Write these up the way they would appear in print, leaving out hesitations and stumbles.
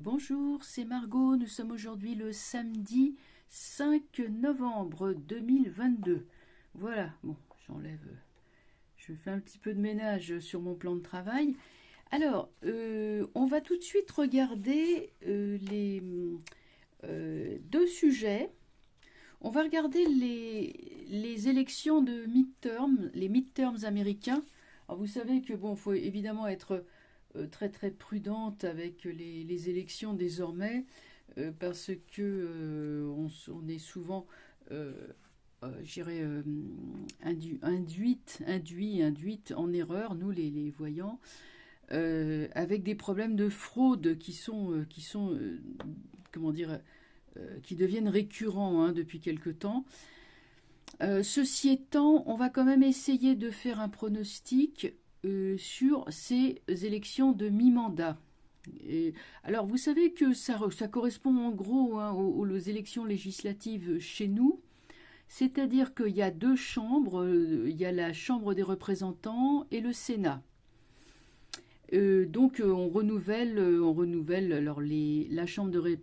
Bonjour, c'est Margot. Nous sommes aujourd'hui le samedi 5 novembre 2022. Voilà, bon, je fais un petit peu de ménage sur mon plan de travail. Alors, on va tout de suite regarder les deux sujets. On va regarder les élections de midterm, les midterms américains. Alors, vous savez que bon, faut évidemment être très très prudente avec les élections désormais parce que on est souvent induite en erreur, nous les voyants, avec des problèmes de fraude qui sont comment dire, qui deviennent récurrents depuis quelque temps. Ceci étant, on va quand même essayer de faire un pronostic sur ces élections de mi-mandat. Alors, vous savez que ça correspond en gros aux élections législatives chez nous, c'est-à-dire qu'il y a deux chambres, il y a la Chambre des représentants et le Sénat. Donc on renouvelle alors la Chambre de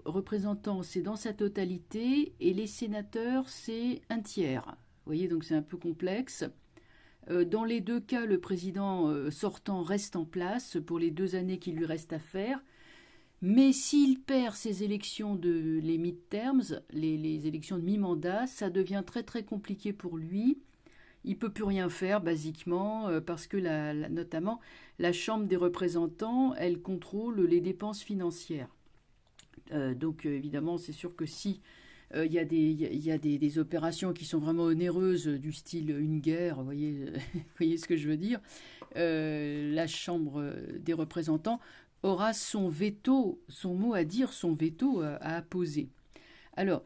représentants, c'est dans sa totalité, et les sénateurs, c'est un tiers. Vous voyez, donc c'est un peu complexe. Dans les deux cas, le président sortant reste en place pour les 2 années qu'il lui reste à faire. Mais s'il perd ces élections, les midterms, les élections de mi-mandat, ça devient très très compliqué pour lui. Il ne peut plus rien faire, basiquement, parce que notamment la Chambre des représentants, elle contrôle les dépenses financières. Donc évidemment, c'est sûr que si il y a des opérations qui sont vraiment onéreuses, du style une guerre, vous voyez ce que je veux dire, la Chambre des représentants aura son veto, son mot à dire, son veto à apposer. Alors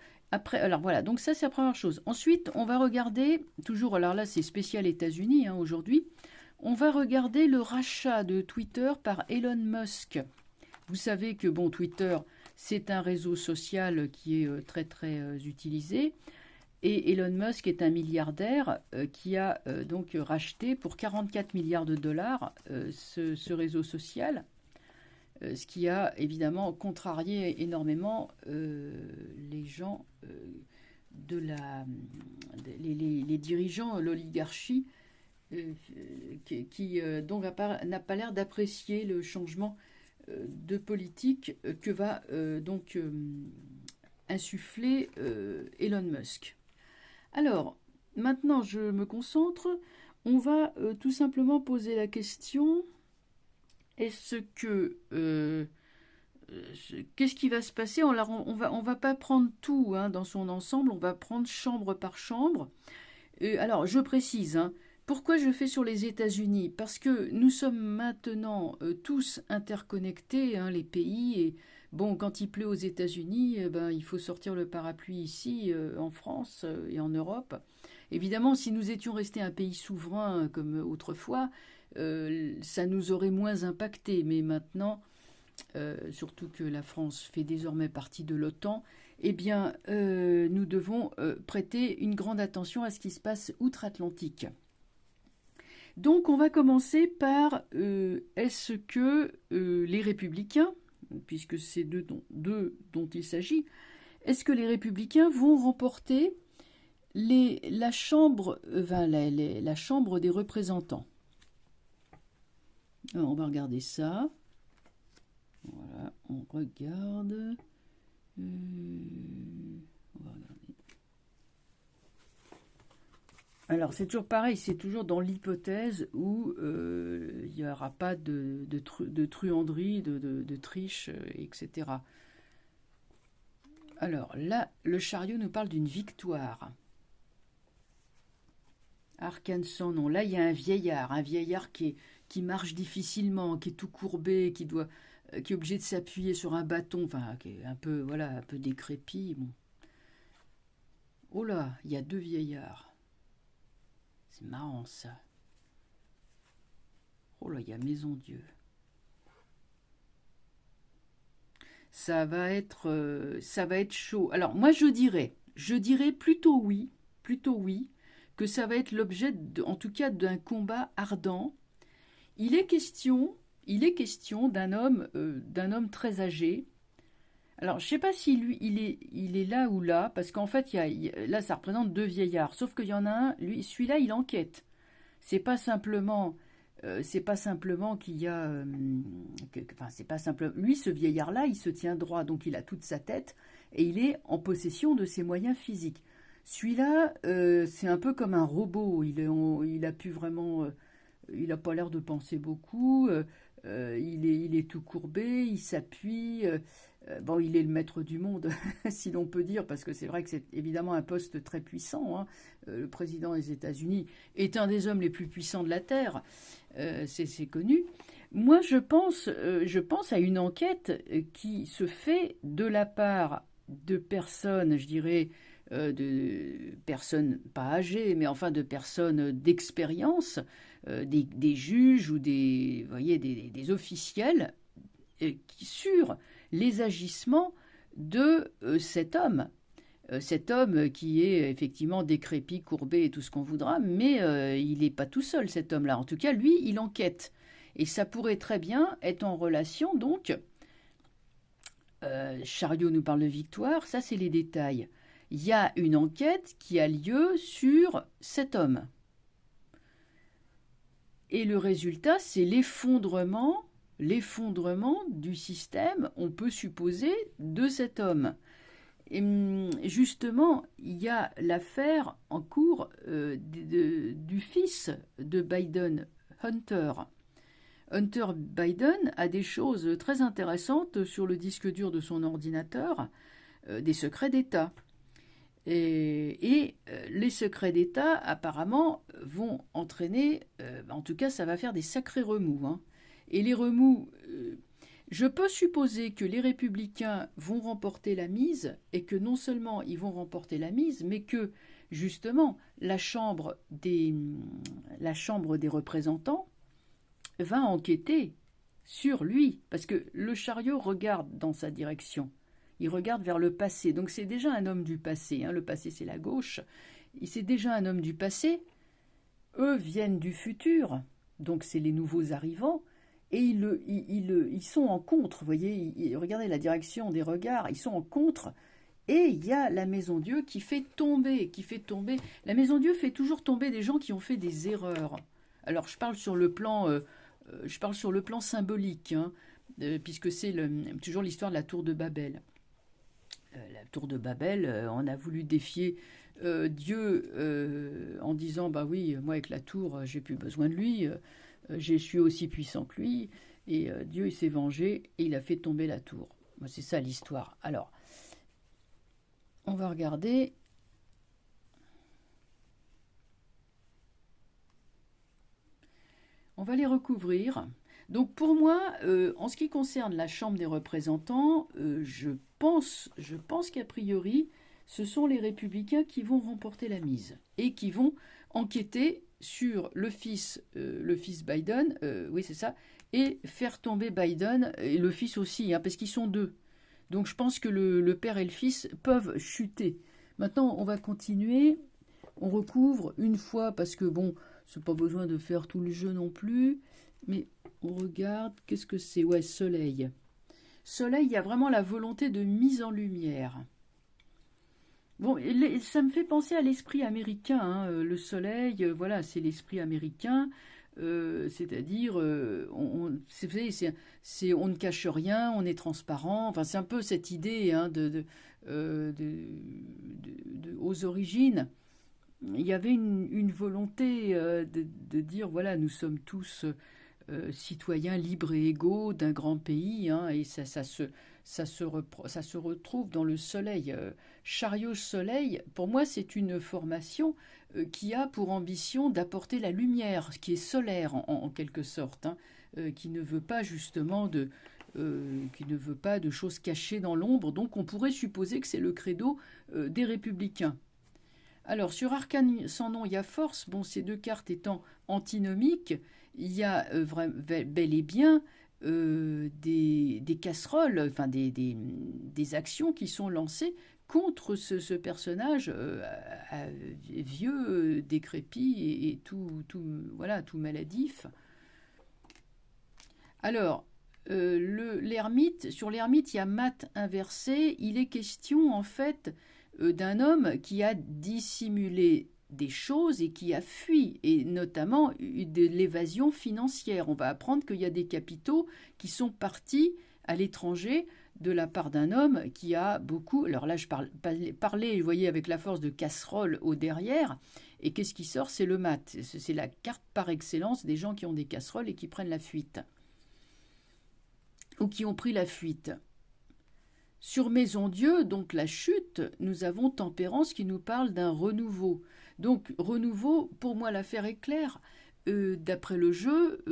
voilà, donc ça c'est la première chose. Ensuite, on va regarder, toujours, alors là c'est spécial États-Unis aujourd'hui, on va regarder le rachat de Twitter par Elon Musk. Vous savez que bon, Twitter, c'est un réseau social qui est très très utilisé. Et Elon Musk est un milliardaire qui a donc racheté pour 44 milliards de dollars ce réseau social. Ce qui a évidemment contrarié énormément les gens, les dirigeants, l'oligarchie, qui donc n'a pas l'air d'apprécier le changement de politique que va donc insuffler Elon Musk. Alors, maintenant je me concentre. On va tout simplement poser la question... Est-ce que qu'est-ce qui va se passer? On va pas prendre tout dans son ensemble, on va prendre chambre par chambre. Alors, je précise, pourquoi je fais sur les États-Unis? Parce que nous sommes maintenant tous interconnectés, les pays, et bon, quand il pleut aux États-Unis, il faut sortir le parapluie ici, en France et en Europe. Évidemment, si nous étions restés un pays souverain comme autrefois, ça nous aurait moins impacté, mais maintenant, surtout que la France fait désormais partie de l'OTAN, eh bien, nous devons prêter une grande attention à ce qui se passe outre-Atlantique. Donc, on va commencer par est-ce que les républicains, puisque c'est d'eux dont il s'agit, est-ce que les républicains vont remporter la chambre des représentants? Alors, on va regarder ça. Voilà, on regarde. On va regarder. Alors, c'est toujours pareil, c'est toujours dans l'hypothèse où il n'y aura pas de truanderie, de triche, etc. Alors, là, le chariot nous parle d'une victoire. Arkansas, non. Là, il y a un vieillard qui marche difficilement, qui est tout courbé, qui est obligé de s'appuyer sur un bâton, enfin, qui est un peu décrépit. Bon. Oh là, il y a 2 vieillards. C'est marrant, ça. Oh là, il y a Maison Dieu. Ça va être chaud. Alors, moi, je dirais plutôt oui, que ça va être l'objet, en tout cas, d'un combat ardent. Il est question il est question d'un homme très âgé. Alors, je ne sais pas si lui, il est là ou là, parce qu'en fait, là, ça représente deux vieillards. Sauf qu'il y en a un, lui, celui-là, il enquête. C'est pas simplement qu'il y a, enfin, c'est pas simplement. Lui, ce vieillard-là, il se tient droit, donc il a toute sa tête et il est en possession de ses moyens physiques. Celui-là, c'est un peu comme un robot. Il a pu vraiment, il n'a pas l'air de penser beaucoup. Il est tout courbé, il s'appuie. Bon, il est le maître du monde, si l'on peut dire, parce que c'est vrai que c'est évidemment un poste très puissant, hein. Le président des États-Unis est un des hommes les plus puissants de la Terre, c'est connu. Moi, je pense à une enquête qui se fait de la part de personnes, je dirais, de personnes pas âgées, mais enfin de personnes d'expérience, des juges ou vous voyez, des officiels sur les agissements de cet homme qui est effectivement décrépit, courbé et tout ce qu'on voudra, mais il n'est pas tout seul, cet homme-là. En tout cas, lui, il enquête. Et ça pourrait très bien être en relation, donc, Chariot nous parle de Victoire, ça c'est les détails. Il y a une enquête qui a lieu sur cet homme. Et le résultat, c'est l'effondrement du système, on peut supposer, de cet homme. Et justement, il y a l'affaire en cours du fils de Biden, Hunter. Hunter Biden a des choses très intéressantes sur le disque dur de son ordinateur, des secrets d'État. Et les secrets d'État, apparemment, vont entraîner, en tout cas, ça va faire des sacrés remous, hein. Et les remous, je peux supposer que les républicains vont remporter la mise, et que non seulement ils vont remporter la mise, mais que, justement, la Chambre des représentants va enquêter sur lui, parce que le chariot regarde dans sa direction. Il regarde vers le passé. Donc c'est déjà un homme du passé, hein. Le passé, c'est la gauche. C'est déjà un homme du passé. Eux viennent du futur, donc c'est les nouveaux arrivants. Et ils sont en contre, vous voyez, regardez la direction des regards, ils sont en contre. Et il y a la Maison Dieu qui fait tomber. La Maison Dieu fait toujours tomber des gens qui ont fait des erreurs. Alors je parle sur le plan symbolique, hein, puisque c'est toujours l'histoire de la tour de Babel. La tour de Babel, on a voulu défier Dieu en disant, bah oui, moi avec la tour, j'ai plus besoin de lui, je suis aussi puissant que lui, et Dieu il s'est vengé et il a fait tomber la tour. C'est ça l'histoire. Alors, on va regarder. On va les recouvrir. Donc pour moi, en ce qui concerne la Chambre des représentants, je pense qu'a priori, ce sont les républicains qui vont remporter la mise et qui vont enquêter sur le fils Biden, oui c'est ça, et faire tomber Biden, et le fils aussi, hein, parce qu'ils sont deux. Donc je pense que le père et le fils peuvent chuter. Maintenant, on va continuer. On recouvre une fois, parce que bon, c'est pas besoin de faire tout le jeu non plus, mais on regarde, qu'est-ce que c'est? Ouais, soleil. Soleil, il y a vraiment la volonté de mise en lumière. Bon, ça me fait penser à l'esprit américain, hein. Le soleil, voilà, c'est l'esprit américain, c'est-à-dire, vous savez, on ne cache rien, on est transparent, enfin c'est un peu cette idée, hein, aux origines. Il y avait une volonté de dire, voilà, nous sommes tous citoyens libres et égaux d'un grand pays, hein, et ça se retrouve dans le soleil. Chariot soleil, pour moi, c'est une formation qui a pour ambition d'apporter la lumière, qui est solaire en quelque sorte, hein, qui ne veut pas justement qui ne veut pas de choses cachées dans l'ombre. Donc on pourrait supposer que c'est le credo des républicains. Alors, sur Arcane sans nom, il y a force. Bon, ces deux cartes étant antinomiques, il y a bel et bien des casseroles, enfin des actions qui sont lancées contre ce personnage vieux, décrépit et tout maladif. Alors, sur l'ermite, il y a mat inversé. Il est question, en fait, d'un homme qui a dissimulé des choses et qui a fui, et notamment de l'évasion financière. On va apprendre qu'il y a des capitaux qui sont partis à l'étranger de la part d'un homme qui a beaucoup... Alors là, je parlais, vous voyez, avec la force de casserole au derrière, et qu'est-ce qui sort? C'est le mat. C'est la carte par excellence des gens qui ont des casseroles et qui prennent la fuite, ou qui ont pris la fuite. Sur Maison-Dieu, donc la chute, nous avons Tempérance qui nous parle d'un renouveau. Donc renouveau, pour moi l'affaire est claire. D'après le jeu,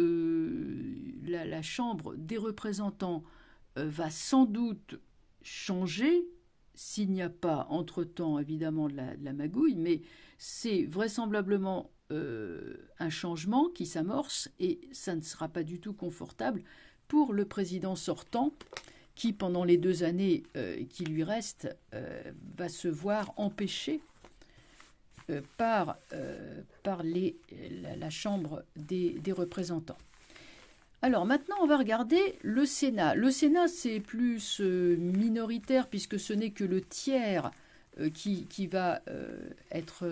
la Chambre des représentants va sans doute changer, s'il n'y a pas entre-temps évidemment de la magouille, mais c'est vraisemblablement un changement qui s'amorce et ça ne sera pas du tout confortable pour le président sortant qui, pendant les 2 années qui lui restent, va se voir empêché par la Chambre des représentants. Alors maintenant, on va regarder le Sénat. Le Sénat, c'est plus minoritaire puisque ce n'est que le tiers qui va être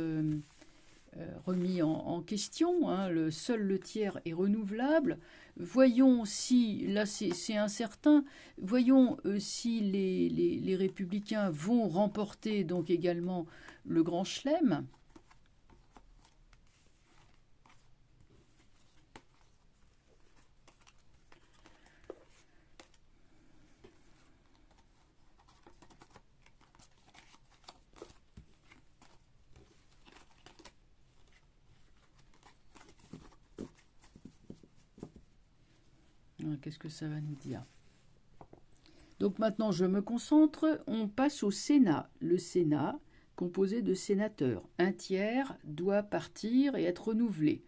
remis en question. Hein. Seul le tiers est renouvelable. Voyons si, là c'est incertain, voyons si les républicains vont remporter donc également le Grand Chelem. Qu'est-ce que ça va nous dire? Donc maintenant, je me concentre. On passe au Sénat. Le Sénat, composé de sénateurs. Un tiers doit partir et être renouvelé.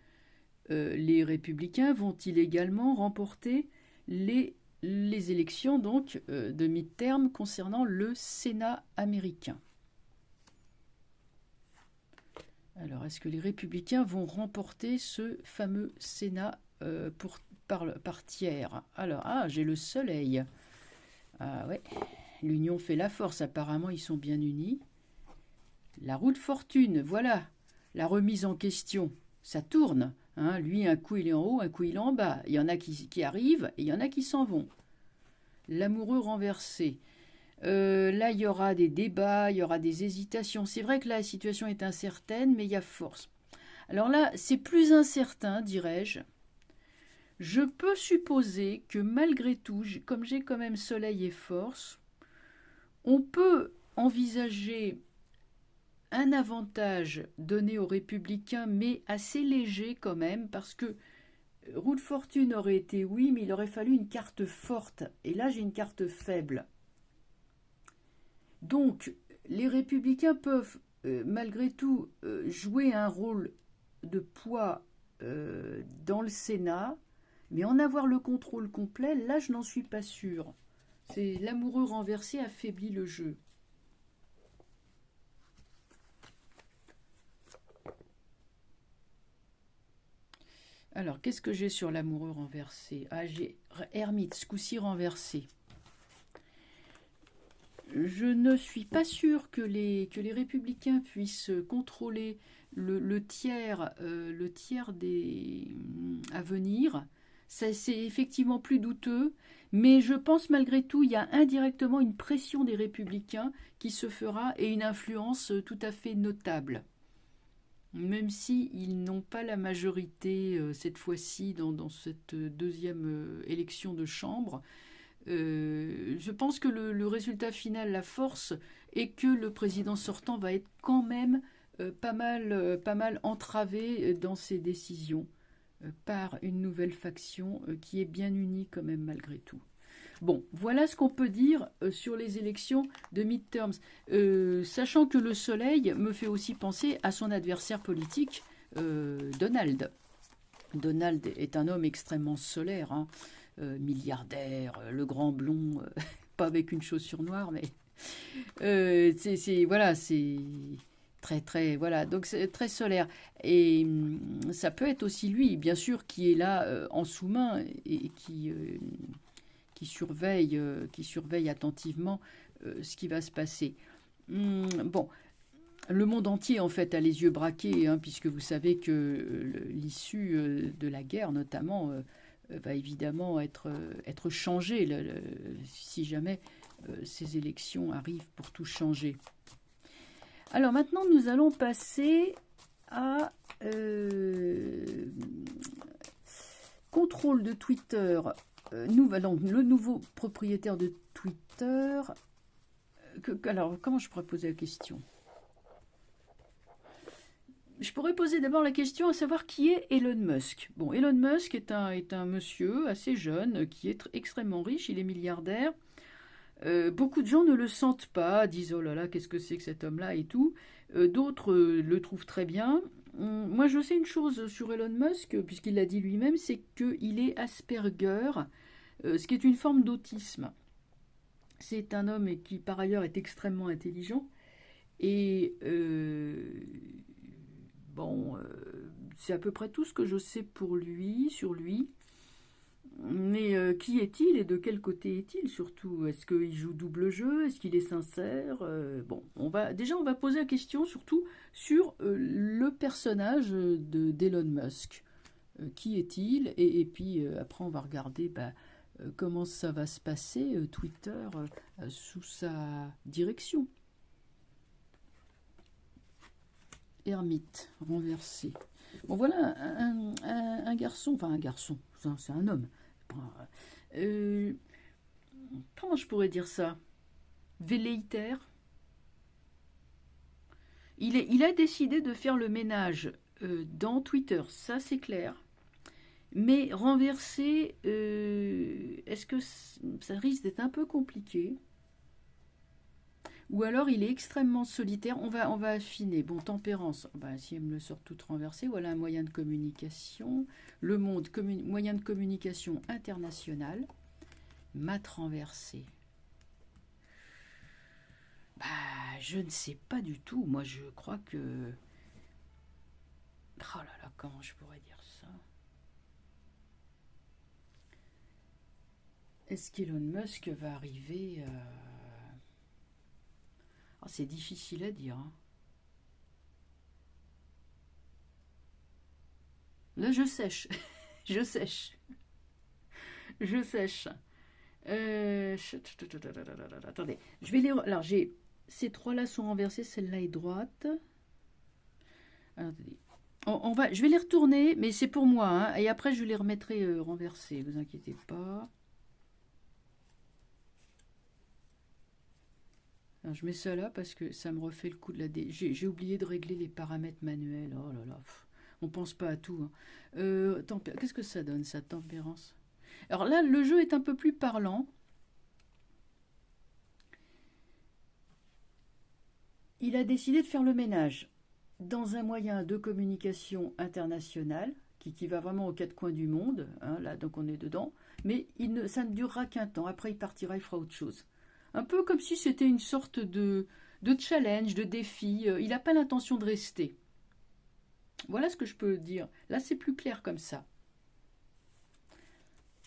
Les républicains vont-ils également remporter les élections donc, de mi-terme concernant le Sénat américain? Alors, est-ce que les républicains vont remporter ce fameux Sénat par tiers? Alors, j'ai le soleil. Ah ouais, l'union fait la force, apparemment ils sont bien unis. La roue de fortune, voilà, la remise en question, ça tourne. Hein, lui, un coup il est en haut, un coup il est en bas. Il y en a qui arrivent et il y en a qui s'en vont. L'amoureux renversé. Là, il y aura des débats, il y aura des hésitations. C'est vrai que la situation est incertaine, mais il y a force. Alors là, c'est plus incertain, dirais-je. Je peux supposer que malgré tout, comme j'ai quand même soleil et force, on peut envisager un avantage donné aux républicains, mais assez léger quand même, parce que roue de fortune aurait été oui, mais il aurait fallu une carte forte. Et là, j'ai une carte faible. Donc, les républicains peuvent, malgré tout, jouer un rôle de poids dans le Sénat, mais en avoir le contrôle complet, là, je n'en suis pas sûre. C'est l'amoureux renversé affaiblit le jeu. Alors, qu'est-ce que j'ai sur l'amoureux renversé? J'ai ermite, ce coup-ci renversé. Je ne suis pas sûre que les républicains puissent contrôler le tiers à venir. C'est effectivement plus douteux, mais je pense malgré tout il y a indirectement une pression des républicains qui se fera et une influence tout à fait notable. Même s'ils n'ont pas la majorité cette fois-ci dans cette deuxième élection de chambre, je pense que le résultat final, la force, est que le président sortant va être quand même pas mal entravé dans ses décisions par une nouvelle faction qui est bien unie quand même malgré tout. Bon, voilà ce qu'on peut dire sur les élections de midterms, sachant que le soleil me fait aussi penser à son adversaire politique, Donald. Donald est un homme extrêmement solaire, hein, milliardaire, le grand blond, pas avec une chaussure noire, mais voilà, Très, très, voilà, donc c'est très solaire. Et ça peut être aussi lui, bien sûr, qui est là en sous-main et qui surveille attentivement ce qui va se passer. Bon, le monde entier, en fait, a les yeux braqués, hein, puisque vous savez que l'issue de la guerre, notamment, va évidemment être changée si jamais ces élections arrivent pour tout changer. Alors maintenant, nous allons passer à contrôle de Twitter. Donc, le nouveau propriétaire de Twitter. Alors, comment je pourrais poser la question? Je pourrais poser d'abord la question à savoir qui est Elon Musk. Bon, Elon Musk est un monsieur assez jeune qui est extrêmement riche, il est milliardaire. Beaucoup de gens ne le sentent pas, disent oh là là, qu'est-ce que c'est que cet homme-là et tout. D'autres le trouvent très bien. Moi, je sais une chose sur Elon Musk, puisqu'il l'a dit lui-même, c'est qu'il est Asperger, ce qui est une forme d'autisme. C'est un homme qui, par ailleurs, est extrêmement intelligent. Et c'est à peu près tout ce que je sais sur lui. Mais qui est-il et de quel côté est-il surtout? Est-ce qu'il joue double jeu? Est-ce qu'il est sincère? Bon, on va poser la question surtout sur le personnage d'Elon Musk. Qui est-il? Et puis après on va regarder comment ça va se passer, Twitter sous sa direction. Ermite, renversé. Bon voilà un garçon, enfin un garçon, c'est un homme. Comment je pourrais dire ça? Velléitaire. Il a décidé de faire le ménage dans Twitter, ça c'est clair. Mais renverser, est-ce que ça risque d'être un peu compliqué? Ou alors il est extrêmement solitaire. On va affiner. Bon, tempérance. Si elle me le sort toute renversée, voilà un moyen de communication. Le monde, moyen de communication international. Mat renversé. Je ne sais pas du tout. Moi, je crois que... Oh là là, comment je pourrais dire ça? Est-ce qu'Elon Musk va arriver c'est difficile à dire. Hein. Là, je sèche. Je sèche. Je sèche. Attendez. Je vais les... Alors, ces trois-là sont renversés. Celle-là est droite. Alors, attendez. Je vais les retourner, mais c'est pour moi. Hein, et après, je les remettrai renversés. Ne vous inquiétez pas. Alors, je mets ça là parce que ça me refait le coup de la... J'ai oublié de régler les paramètres manuels. Oh là là. On pense pas à tout. Hein. Qu'est-ce que ça donne, ça, tempérance? Alors là, le jeu est un peu plus parlant. Il a décidé de faire le ménage dans un moyen de communication international qui va vraiment aux quatre coins du monde. Hein, là, donc on est dedans. Mais ça ne durera qu'un temps. Après, il partira, il fera autre chose. Un peu comme si c'était une sorte de challenge, de défi. Il n'a pas l'intention de rester. Voilà ce que je peux dire. Là, c'est plus clair comme ça.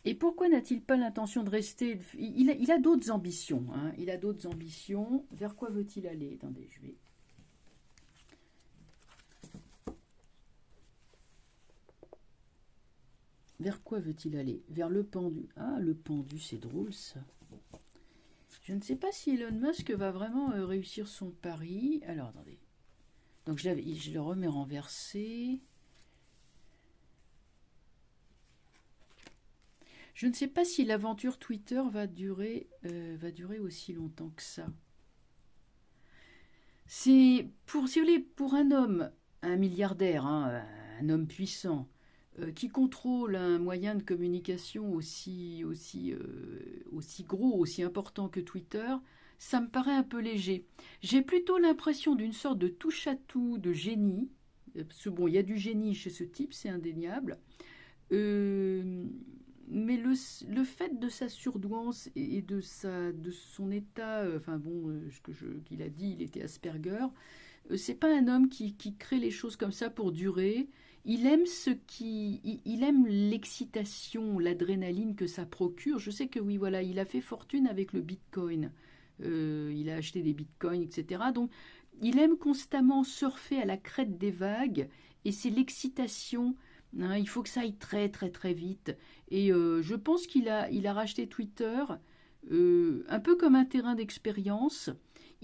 Et pourquoi n'a-t-il pas l'intention de rester? Il a d'autres ambitions. Hein. Il a d'autres ambitions. Vers quoi veut-il aller? Attendez, je vais... Vers quoi veut-il aller? Vers le pendu. Ah, le pendu, c'est drôle, ça. Je ne sais pas si Elon Musk va vraiment réussir son pari. Alors, attendez. Donc, je le remets renversé. Je ne sais pas si l'aventure Twitter va durer aussi longtemps que ça. C'est pour un homme, un milliardaire, hein, un homme puissant, qui contrôle un moyen de communication aussi gros, aussi important que Twitter, ça me paraît un peu léger. J'ai plutôt l'impression d'une sorte de touche-à-tout de génie. Parce que bon, il y a du génie chez ce type, c'est indéniable. mais le fait de sa surdouance et de son état, enfin bon, qu'il a dit, il était Asperger, c'est pas un homme qui crée les choses comme ça pour durer. Il aime il aime l'excitation, l'adrénaline que ça procure. Je sais que oui, voilà, il a fait fortune avec le Bitcoin. Il a acheté des Bitcoins, etc. Donc, il aime constamment surfer à la crête des vagues et c'est l'excitation. Hein, il faut que ça aille très, très, très vite. Et je pense il a racheté Twitter un peu comme un terrain d'expérience.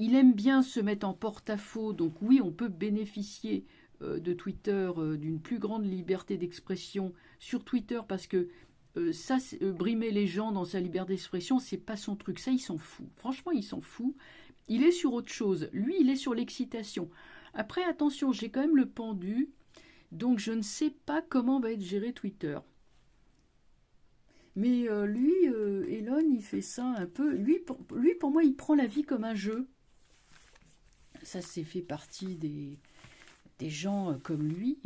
Il aime bien se mettre en porte-à-faux, donc oui, on peut bénéficier de Twitter, d'une plus grande liberté d'expression sur Twitter, parce que brimer les gens dans sa liberté d'expression, c'est pas son truc. Ça, il s'en fout. Franchement, il s'en fout. Il est sur autre chose. Lui, il est sur l'excitation. Après, attention, j'ai quand même le pendu, donc je ne sais pas comment va être géré Twitter. Mais lui, Elon, il fait ça un peu. Lui, pour moi, il prend la vie comme un jeu. Ça, c'est fait partie des gens comme lui.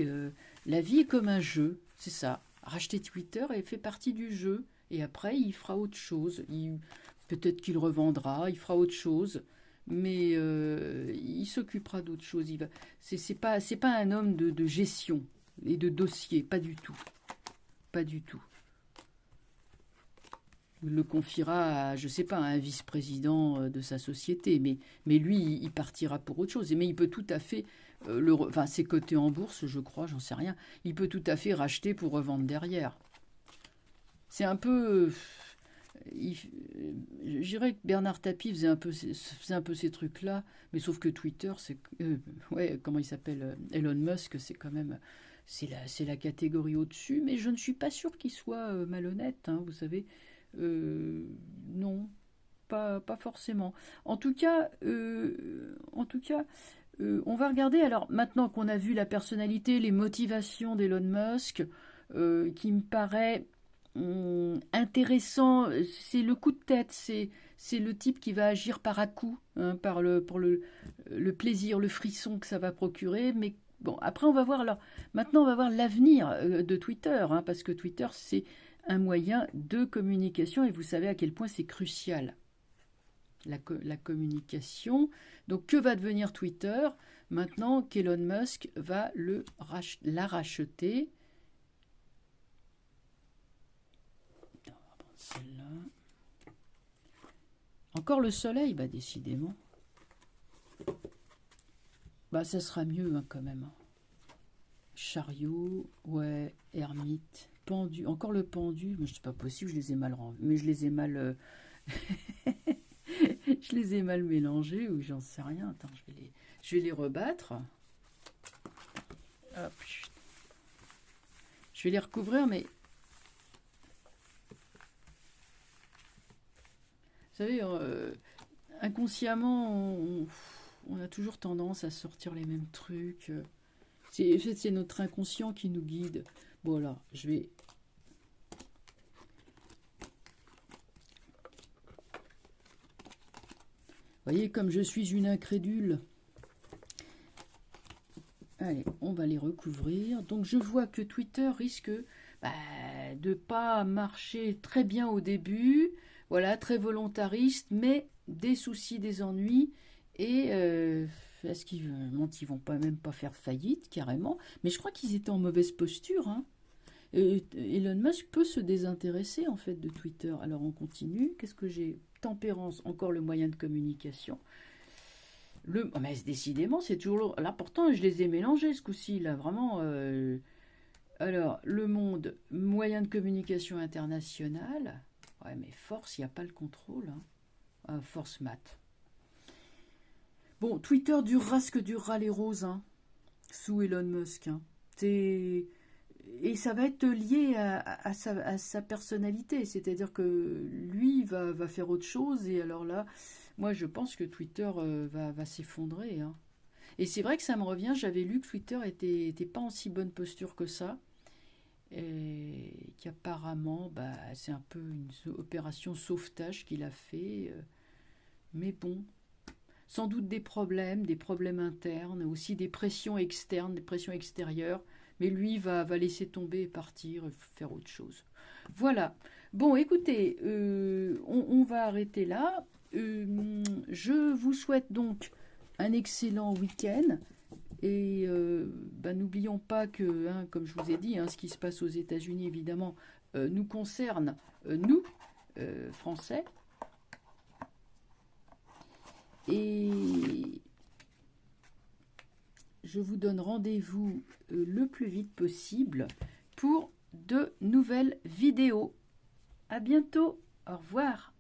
La vie est comme un jeu, c'est ça. Racheter Twitter et fait partie du jeu. Et après, il fera autre chose. Peut-être qu'il revendra, il fera autre chose. Mais il s'occupera d'autre chose. C'est pas un homme de gestion et de dossier, pas du tout. Pas du tout. Il le confiera à, je sais pas, à un vice-président de sa société, mais lui, il partira pour autre chose. Mais il peut tout à fait, enfin, c'est coté en bourse, je crois, j'en sais rien. Il peut tout à fait racheter pour revendre derrière. C'est un peu, je dirais que Bernard Tapie faisait un peu ces trucs-là, mais sauf que Twitter, c'est, ouais, comment il s'appelle, Elon Musk, c'est quand même, c'est la catégorie au-dessus. Mais je ne suis pas sûr qu'il soit malhonnête, hein, vous savez. Non, pas forcément. En tout cas, on va regarder. Alors maintenant qu'on a vu la personnalité, les motivations d'Elon Musk, qui me paraît intéressant, c'est le coup de tête, c'est le type qui va agir par à-coup, hein, pour le plaisir, le frisson que ça va procurer. Mais bon, après on va voir. Alors maintenant on va voir l'avenir de Twitter, hein, parce que Twitter c'est un moyen de communication et vous savez à quel point c'est crucial, la communication. Donc que va devenir Twitter maintenant qu'Elon Musk va la racheter? On va prendre celle-là. Encore le soleil, bah décidément. Bah ça sera mieux hein, quand même. Chariot, ouais, ermite. Pendu, encore le pendu, mais c'est pas possible, je les ai mal renvus, mais je les ai mal je les ai mal mélangés ou j'en sais rien. Attends, je vais les rebattre. Hop. Je vais les recouvrir, mais vous savez, inconsciemment, on a toujours tendance à sortir les mêmes trucs. C'est notre inconscient qui nous guide. Bon, alors, je vais... Vous voyez, comme je suis une incrédule. Allez, on va les recouvrir. Donc, je vois que Twitter risque de ne pas marcher très bien au début. Voilà, très volontariste, mais des soucis, des ennuis. Et est-ce qu'ils vont même pas faire faillite, carrément? Mais je crois qu'ils étaient en mauvaise posture, hein. Elon Musk peut se désintéresser en fait de Twitter. Alors on continue. Qu'est-ce que j'ai? Tempérance, encore le moyen de communication. Mais décidément, c'est toujours là. Pourtant, je les ai mélangés ce coup-ci. Là, vraiment. Alors, le monde, moyen de communication international. Ouais, mais force, il n'y a pas le contrôle. Hein. Force mat. Bon, Twitter durera ce que durera les roses, hein, sous Elon Musk. Hein. Et ça va être lié à sa personnalité, c'est-à-dire que lui va faire autre chose, et alors là, moi je pense que Twitter va s'effondrer. Hein. Et c'est vrai que ça me revient, j'avais lu que Twitter était pas en si bonne posture que ça, et qu'apparemment c'est un peu une opération sauvetage qu'il a fait, mais bon, sans doute des problèmes internes, aussi des pressions externes, des pressions extérieures, mais lui va laisser tomber et partir, faire autre chose. Voilà. Bon, écoutez, on va arrêter là. Je vous souhaite donc un excellent week-end. Et bah, n'oublions pas que, hein, comme je vous ai dit, hein, ce qui se passe aux États-Unis, évidemment, nous concerne, nous, Français. Et je vous donne rendez-vous le plus vite possible pour de nouvelles vidéos. À bientôt. Au revoir.